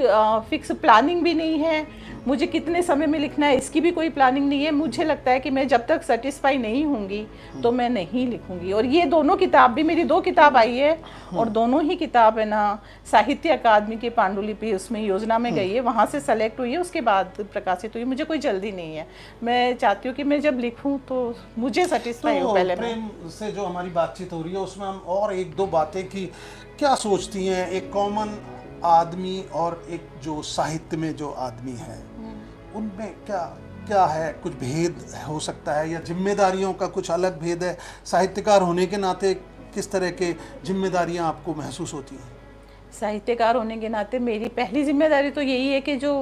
फिक्स प्लानिंग भी नहीं है, मुझे कितने समय में लिखना है इसकी भी कोई प्लानिंग नहीं है। मुझे लगता है कि मैं जब तक सेटिस्फाई नहीं होंगी तो मैं नहीं लिखूंगी। और ये दोनों किताब भी, मेरी 2 किताब आई है, और दोनों ही किताब है ना साहित्य अकादमी की पांडुलिपि उसमें योजना में गई है, वहाँ से सेलेक्ट हुई है, उसके बाद प्रकाशित हुई। मुझे कोई जल्दी नहीं है, मैं चाहती हूँ कि मैं जब लिखूँ तो मुझे सेटिस्फाई हो पहले। प्रेम से जो हमारी बातचीत हो रही है उसमें हम और 1-2 बातें की क्या सोचती हैं, एक कॉमन आदमी और एक जो साहित्य में जो आदमी है, उनमें क्या क्या है, कुछ भेद हो सकता है, या जिम्मेदारियों का कुछ अलग भेद है? साहित्यकार होने के नाते किस तरह के जिम्मेदारियां आपको महसूस होती हैं? साहित्यकार होने के नाते मेरी पहली जिम्मेदारी तो यही है कि जो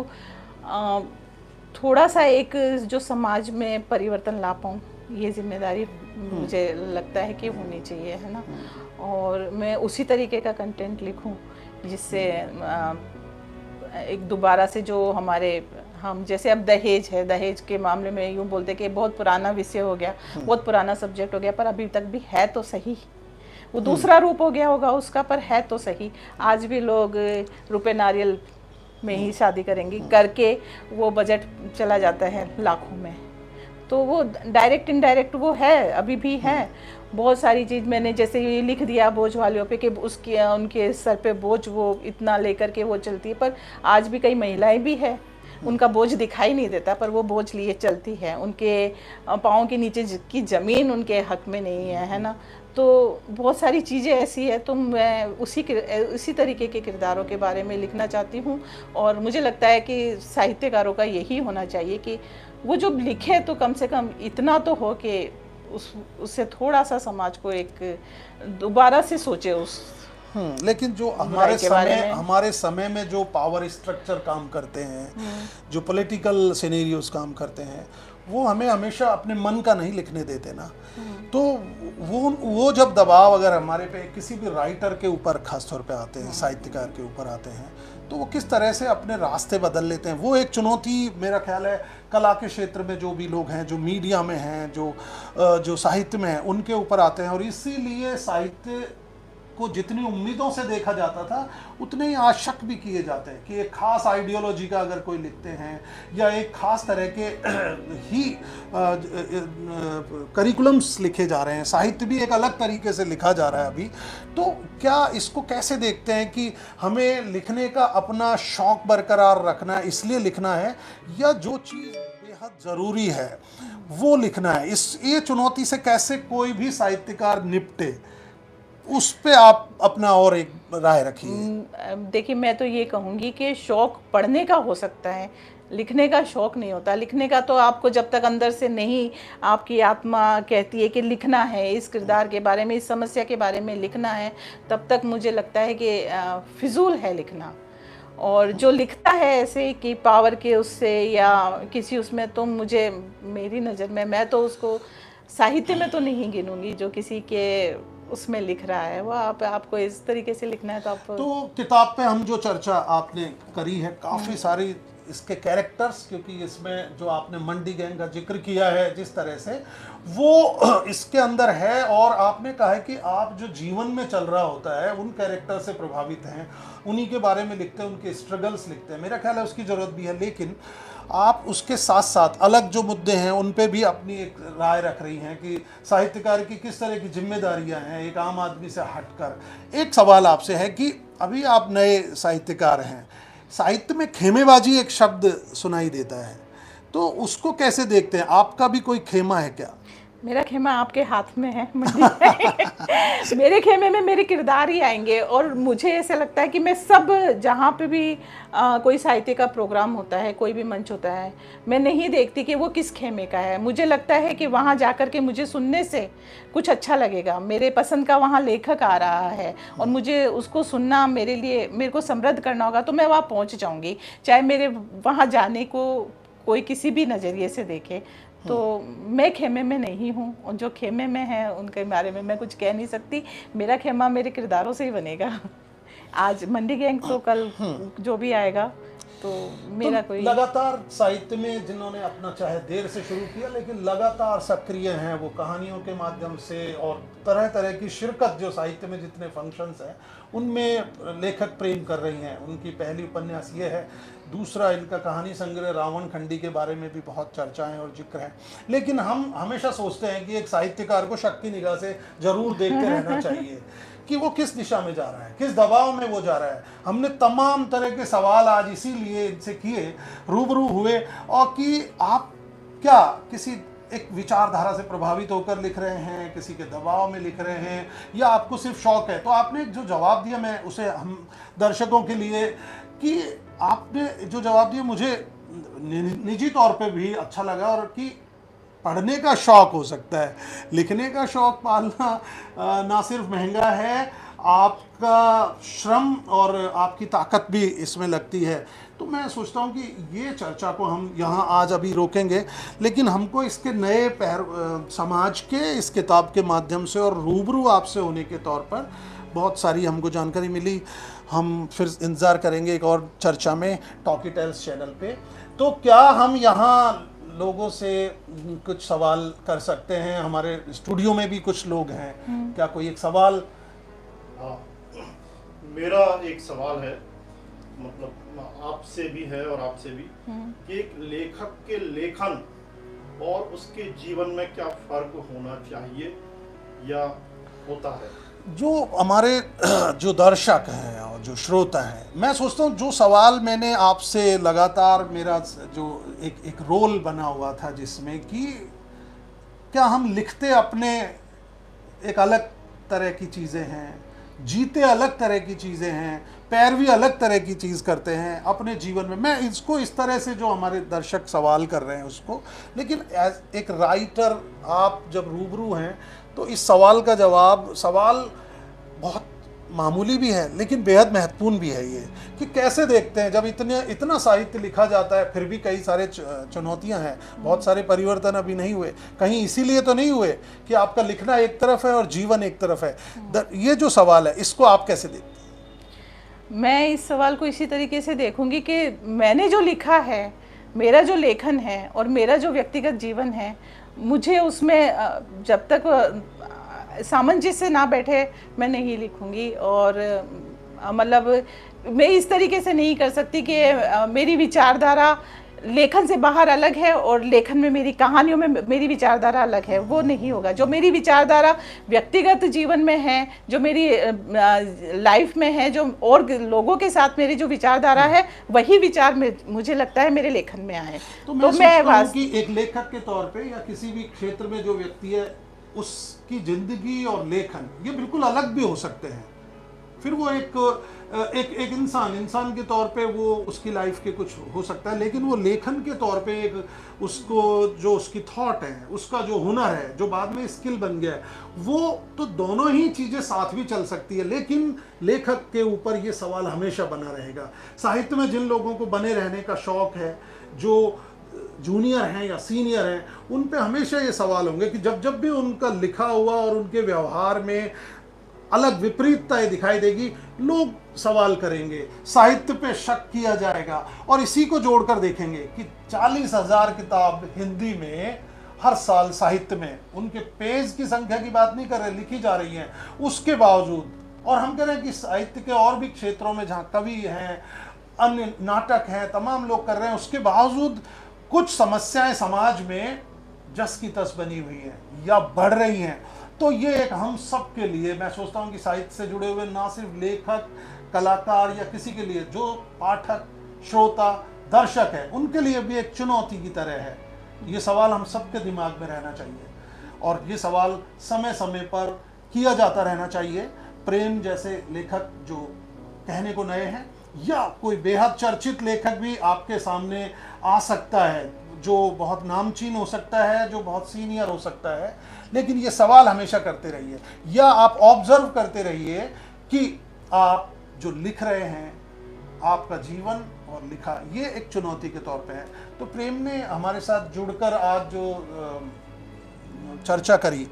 थोड़ा सा एक जो समाज में परिवर्तन ला पाऊँ, ये जिम्मेदारी मुझे लगता है कि होनी चाहिए, है ना। और मैं उसी तरीके का कंटेंट लिखूं जिससे एक दोबारा से जो हम जैसे अब दहेज है, दहेज के मामले में यूँ बोलते कि बहुत पुराना विषय हो गया, बहुत पुराना सब्जेक्ट हो गया, पर अभी तक भी है तो सही। वो दूसरा रूप हो गया होगा उसका, पर है तो सही। आज भी लोग रुपए नारियल में ही शादी करेंगे, करके वो बजट चला जाता है लाखों में। तो वो डायरेक्ट इनडायरेक्ट वो है, अभी भी है। बहुत सारी चीज़ मैंने जैसे ये लिख दिया बोझ वालों पे कि उसकी उनके सर पे बोझ वो इतना लेकर के वो चलती है, पर आज भी कई महिलाएं भी है, उनका बोझ दिखाई नहीं देता पर वो बोझ लिए चलती है। उनके पाँव के नीचे की ज़मीन उनके हक में नहीं है ना। तो बहुत सारी चीज़ें ऐसी है, तो मैं उसी तरीके के किरदारों के बारे में लिखना चाहती हूँ। और मुझे लगता है कि साहित्यकारों का यही होना चाहिए कि वो जो लिखे तो कम से कम इतना तो हो कि उससे थोड़ा सा समाज को एक दोबारा से सोचे उस लेकिन जो हमारे समय में जो पावर स्ट्रक्चर काम करते हैं, जो पॉलिटिकल सिनेरियोस काम करते हैं, वो हमें हमेशा अपने मन का नहीं लिखने देते ना। तो वो जब दबाव अगर हमारे पे किसी भी राइटर के ऊपर खास तौर पे आते हैं, साहित्यकार के ऊपर आते हैं, तो वो किस तरह से अपने रास्ते बदल लेते हैं, वो एक चुनौती मेरा ख्याल है कला के क्षेत्र में जो भी लोग हैं, जो मीडिया में हैं, जो साहित्य में हैं, उनके ऊपर आते हैं। और इसीलिए साहित्य को जितनी उम्मीदों से देखा जाता था उतने ही आज शक भी किए जाते हैं कि एक खास आइडियोलॉजी का अगर कोई लिखते हैं या एक खास तरह के ही करिकुलम्स लिखे जा रहे हैं, साहित्य भी एक अलग तरीके से लिखा जा रहा है अभी। तो क्या इसको कैसे देखते हैं कि हमें लिखने का अपना शौक बरकरार रखना है, इसलिए लिखना है, या जो चीज़ बेहद ज़रूरी है वो लिखना है? ये चुनौती से कैसे कोई भी साहित्यकार निपटे, उस पे आप अपना और एक राय रखिए। देखिए, मैं तो ये कहूँगी कि शौक पढ़ने का हो सकता है, लिखने का शौक नहीं होता। लिखने का तो आपको जब तक अंदर से नहीं, आपकी आत्मा कहती है कि लिखना है, इस किरदार के बारे में, इस समस्या के बारे में लिखना है, तब तक मुझे लगता है कि फिजूल है लिखना। और जो लिखता है ऐसे कि पावर के उससे या किसी उसमें, तो मुझे, मेरी नज़र में, मैं तो उसको साहित्य में तो नहीं गिनूंगी जो किसी के उसमें लिख रहा है। वो आपको इस तरीके से लिखना है तो आप तो किताब पे हम जो चर्चा आपने करी है, काफ़ी सारी इसके कैरेक्टर्स, क्योंकि इसमें जो आपने मंडी गैंग का जिक्र किया है जिस तरह से, वो इसके अंदर है। और आपने कहा है कि आप जो जीवन में चल रहा होता है उन कैरेक्टर से प्रभावित हैं, उन्हीं के बारे में लिखते हैं, उनके स्ट्रगल्स लिखते हैं। मेरा ख्याल है उसकी ज़रूरत भी है, लेकिन आप उसके साथ साथ अलग जो मुद्दे हैं उन पे भी अपनी एक राय रख रही हैं कि साहित्यकार की किस तरह की जिम्मेदारियां हैं एक आम आदमी से हटकर। एक सवाल आपसे है कि अभी आप नए साहित्यकार हैं, साहित्य में खेमेबाजी एक शब्द सुनाई देता है, तो उसको कैसे देखते हैं? आपका भी कोई खेमा है क्या? मेरा खेमा आपके हाथ में है मेरे खेमे में मेरे किरदार ही आएंगे। और मुझे ऐसा लगता है कि मैं सब, जहाँ पे भी कोई साहित्य का प्रोग्राम होता है, कोई भी मंच होता है, मैं नहीं देखती कि वो किस खेमे का है। मुझे लगता है कि वहाँ जाकर के मुझे सुनने से कुछ अच्छा लगेगा, मेरे पसंद का वहाँ लेखक आ रहा है और मुझे उसको सुनना, मेरे को समृद्ध करना होगा, तो मैं वहाँ पहुँच जाऊँगी, चाहे मेरे वहाँ जाने को कोई किसी भी नज़रिए से देखे। तो मैं खेमे में नहीं हूँ, और जो खेमे में है उनके बारे में मैं कुछ कह नहीं सकती। मेरा खेमा मेरे किरदारों से ही बनेगा। आज मंडी गैंग तो कल जो भी आएगा, तो मेरा कोई लगातार साहित्य में जिन्होंने अपना, चाहे देर से शुरू किया लेकिन लगातार सक्रिय हैं, वो कहानियों के माध्यम से और तरह तरह की शिरकत, जो साहित्य में जितने फंक्शंस हैं उनमें लेखक प्रेम कर रही हैं। उनकी पहली उपन्यास ये है, दूसरा इनका कहानी संग्रह रावण खंडी के बारे में भी बहुत चर्चाएं और जिक्र है। लेकिन हम हमेशा सोचते हैं कि एक साहित्यकार को शक की निगाह से जरूर देखते रहना चाहिए कि वो किस दिशा में जा रहा है, किस दबाव में वो जा रहा है। हमने तमाम तरह के सवाल आज इसीलिए इनसे किए, रूबरू हुए, और कि आप क्या किसी एक विचारधारा से प्रभावित होकर लिख रहे हैं, किसी के दबाव में लिख रहे हैं, या आपको सिर्फ शौक है। तो आपने जो जवाब दिया, मैं उसे हम दर्शकों के लिए, कि आपने जो जवाब दिया मुझे निजी तौर पे भी अच्छा लगा, और कि पढ़ने का शौक हो सकता है, लिखने का शौक पालना ना सिर्फ महंगा है, आपका श्रम और आपकी ताकत भी इसमें लगती है। तो मैं सोचता हूँ कि ये चर्चा को हम यहाँ आज अभी रोकेंगे, लेकिन हमको इसके नए समाज के इस किताब के माध्यम से और रूबरू आपसे होने के तौर पर बहुत सारी हमको जानकारी मिली। हम फिर इंतज़ार करेंगे एक और चर्चा में टॉकी टेल्स चैनल पे। तो क्या हम यहाँ लोगों से कुछ सवाल कर सकते हैं? हमारे स्टूडियो में भी कुछ लोग हैं, क्या कोई एक सवाल हाँ, मेरा एक सवाल है, मतलब आपसे भी है और आपसे भी, कि एक लेखक के लेखन और उसके जीवन में क्या फर्क होना चाहिए या होता है? जो हमारे जो दर्शक हैं और जो श्रोता हैं, मैं सोचता हूँ जो सवाल मैंने आपसे लगातार, मेरा जो एक रोल बना हुआ था जिसमें कि क्या हम लिखते अपने एक अलग तरह की चीज़ें हैं, जीते अलग तरह की चीज़ें हैं, पैरवी अलग तरह की चीज़ करते हैं अपने जीवन में। मैं इसको इस तरह से, जो हमारे दर्शक सवाल कर रहे हैं उसको, लेकिन एज एक राइटर आप जब रूबरू हैं तो इस सवाल का जवाब, सवाल बहुत मामूली भी है लेकिन बेहद महत्वपूर्ण भी है, ये कि कैसे देखते हैं जब इतना साहित्य लिखा जाता है फिर भी कई सारे चुनौतियां हैं, बहुत सारे परिवर्तन अभी नहीं हुए, कहीं इसीलिए तो नहीं हुए कि आपका लिखना एक तरफ है और जीवन एक तरफ है। ये जो सवाल है इसको आप कैसे देखते हैं? मैं इस सवाल को इसी तरीके से देखूंगी कि मैंने जो लिखा है, मेरा जो लेखन है और मेरा जो व्यक्तिगत जीवन है, मुझे उसमें जब तक सामंजस्य ना बैठे मैं नहीं लिखूंगी। और मतलब मैं इस तरीके से नहीं कर सकती कि मेरी विचारधारा लेखन से बाहर अलग है और लेखन में, मेरी कहानियों में मेरी विचारधारा अलग है, वो नहीं होगा। जो मेरी विचारधारा व्यक्तिगत जीवन में है, जो मेरी लाइफ में है, जो और लोगों के साथ मेरी जो विचारधारा है, वही विचार मुझे लगता है मेरे लेखन में आए। तो मैं सोचता हूं कि एक लेखक के तौर पे या किसी भी क्षेत्र में जो व्यक्ति है, उसकी जिंदगी और लेखन ये बिल्कुल अलग भी हो सकते हैं। फिर वो एक इंसान के तौर पे वो उसकी लाइफ के कुछ हो सकता है, लेकिन वो लेखन के तौर पे एक उसको जो उसकी थॉट है, उसका जो हुनर है, जो बाद में स्किल बन गया है, वो तो दोनों ही चीज़ें साथ भी चल सकती है। लेकिन लेखक के ऊपर ये सवाल हमेशा बना रहेगा। साहित्य में जिन लोगों को बने रहने का शौक है, जो जूनियर हैं या सीनियर हैं, उन पे हमेशा ये सवाल होंगे कि जब भी उनका लिखा हुआ और उनके व्यवहार में अलग विपरीतताएं दिखाई देगी, लोग सवाल करेंगे, साहित्य पे शक किया जाएगा। और इसी को जोड़कर देखेंगे कि 40,000 किताब हिंदी में हर साल साहित्य में, उनके पेज की संख्या की बात नहीं कर रहे, लिखी जा रही हैं, उसके बावजूद, और हम कह रहे हैं कि साहित्य के और भी क्षेत्रों में जहाँ कवि हैं, अन्य नाटक हैं, तमाम लोग कर रहे हैं, उसके बावजूद कुछ समस्याएं समाज में जस की तस बनी हुई हैं या बढ़ रही हैं। तो ये एक हम सब के लिए, मैं सोचता हूँ कि साहित्य से जुड़े हुए ना सिर्फ लेखक, कलाकार या किसी के लिए, जो पाठक, श्रोता, दर्शक है, उनके लिए भी एक चुनौती की तरह है। ये सवाल हम सबके दिमाग में रहना चाहिए और ये सवाल समय समय पर किया जाता रहना चाहिए। प्रेम जैसे लेखक जो कहने को नए हैं, या कोई बेहद चर्चित लेखक भी आपके सामने आ सकता है, जो बहुत नामचीन हो सकता है, जो बहुत सीनियर हो सकता है, लेकिन ये सवाल हमेशा करते रहिए, या आप ऑब्जर्व करते रहिए कि आप जो लिख रहे हैं, आपका जीवन और लिखा, ये एक चुनौती के तौर पे है। तो प्रेम ने हमारे साथ जुड़कर आज जो चर्चा करी,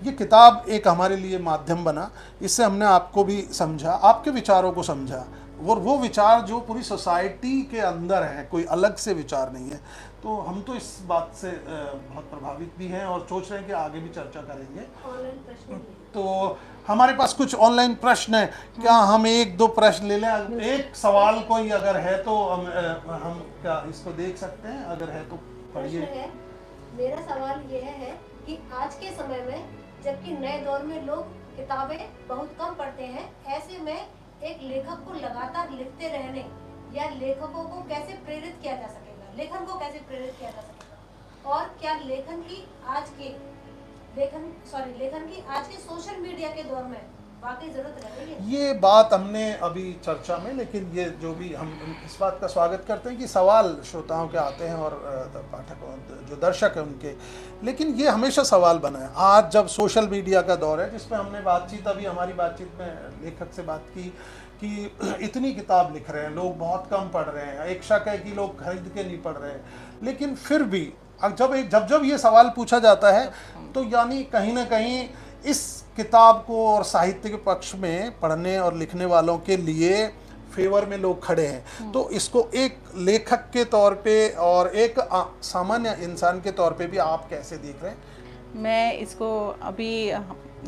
ये किताब एक हमारे लिए माध्यम बना। इससे हमने आपको भी समझा, आपके विचारों को समझा, और वो विचार जो पूरी सोसाइटी के अंदर है, कोई अलग से विचार नहीं है। तो हम तो इस बात से बहुत प्रभावित भी हैं और सोच रहे हैं कि आगे भी चर्चा करेंगे। ऑनलाइन प्रश्न तो हमारे पास कुछ ऑनलाइन प्रश्न है, क्या हम एक दो प्रश्न ले लें? एक सवाल कोई अगर है तो हम क्या इसको देख सकते हैं? अगर है तो प्रश्न पढ़िए। है, मेरा सवाल यह है कि आज के समय में, जबकि नए दौर में लोग किताबें बहुत कम पढ़ते हैं, ऐसे में एक लेखक को लगातार लिखते रहने या लेखकों को कैसे प्रेरित किया जा सकेगा, लेखन को कैसे प्रेरित किया जा सकेगा, और क्या लेखन की आज के सोशल मीडिया के दौर में वाकई जरूरत रह रही है? ये बात हमने अभी चर्चा में, लेकिन ये जो भी हम इस बात का स्वागत करते हैं कि सवाल श्रोताओं के आते हैं और पाठकों, जो दर्शक हैं उनके, लेकिन ये हमेशा सवाल बना है। आज जब सोशल मीडिया का दौर है, जिसमें हमने बातचीत, अभी हमारी बातचीत में लेखक से बात की कि इतनी किताब लिख रहे हैं लोग, बहुत कम पढ़ रहे हैं, एक शक है कि लोग खरीद के नहीं पढ़ रहे हैं, लेकिन फिर भी जब ये सवाल पूछा जाता है तो यानी कहीं ना कहीं इस किताब को और साहित्य के पक्ष में पढ़ने और लिखने वालों के लिए फेवर में लोग खड़े हैं। तो इसको एक लेखक के तौर पे और एक सामान्य इंसान के तौर पे भी आप कैसे देख रहे हैं? मैं इसको अभी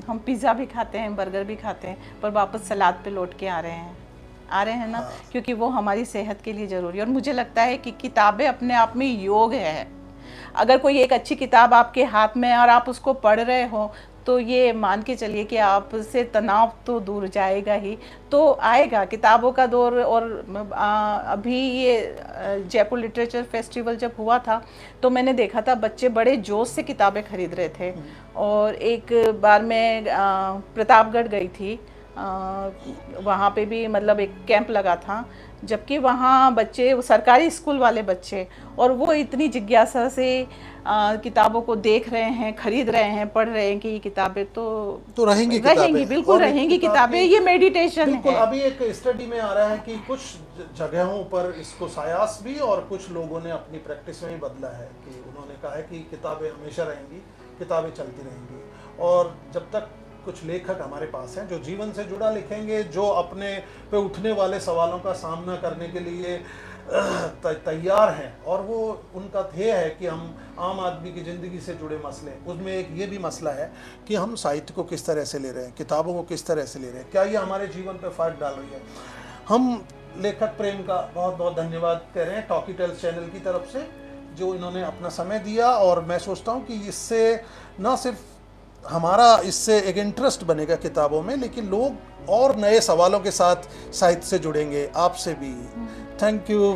हम पिज़्ज़ा भी खाते हैं, बर्गर भी खाते हैं, पर वापस सलाद पे लौट के आ रहे हैं ना, क्योंकि वो हमारी सेहत के लिए ज़रूरी है। और मुझे लगता है कि किताबें अपने आप में योग है। अगर कोई एक अच्छी किताब आपके हाथ में है और आप उसको पढ़ रहे हो, तो ये मान के चलिए कि आपसे तनाव तो दूर जाएगा ही। तो आएगा किताबों का दौर। और अभी ये जयपुर लिटरेचर फेस्टिवल जब हुआ था, तो मैंने देखा था बच्चे बड़े जोश से किताबें खरीद रहे थे। और एक बार मैं प्रतापगढ़ गई थी, वहाँ पे भी मतलब एक कैंप लगा था, जबकि वहाँ बच्चे, वो सरकारी स्कूल वाले बच्चे, और वो इतनी जिज्ञासा से किताबों को देख रहे हैं, खरीद रहे हैं, पढ़ रहे हैं कि ये किताबें तो रहेंगी, बिल्कुल और रहेंगी किताबें। ये मेडिटेशन बिल्कुल। है। अभी एक स्टडी में आ रहा है कि कुछ जगहों पर इसको सायास भी, और कुछ लोगों ने अपनी प्रैक्टिस में ही बदला है कि उन्होंने कहा है कि किताबें हमेशा रहेंगी, किताबें चलती रहेंगी। और जब तक कुछ लेखक हमारे पास हैं जो जीवन से जुड़ा लिखेंगे, जो अपने पे उठने वाले सवालों का सामना करने के लिए तैयार हैं, और वो उनका ध्येय है कि हम आम आदमी की ज़िंदगी से जुड़े मसले, उसमें एक ये भी मसला है कि हम साहित्य को किस तरह से ले रहे हैं, किताबों को किस तरह से ले रहे हैं, क्या ये हमारे जीवन पे फ़र्क डाल रही है। हम लेखक प्रेम का बहुत बहुत धन्यवाद कह रहे हैं टॉकी टेल्स चैनल की तरफ से, जो इन्होंने अपना समय दिया। और मैं सोचता हूँ कि इससे न सिर्फ हमारा इससे एक इंटरेस्ट बनेगा किताबों में, लेकिन लोग और नए सवालों के साथ साहित्य से जुड़ेंगे, आपसे भी। थैंक यू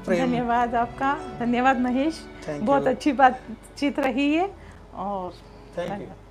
प्रेम। धन्यवाद आपका, धन्यवाद महेश, बहुत अच्छी बातचीत रही है। और थैंक यू।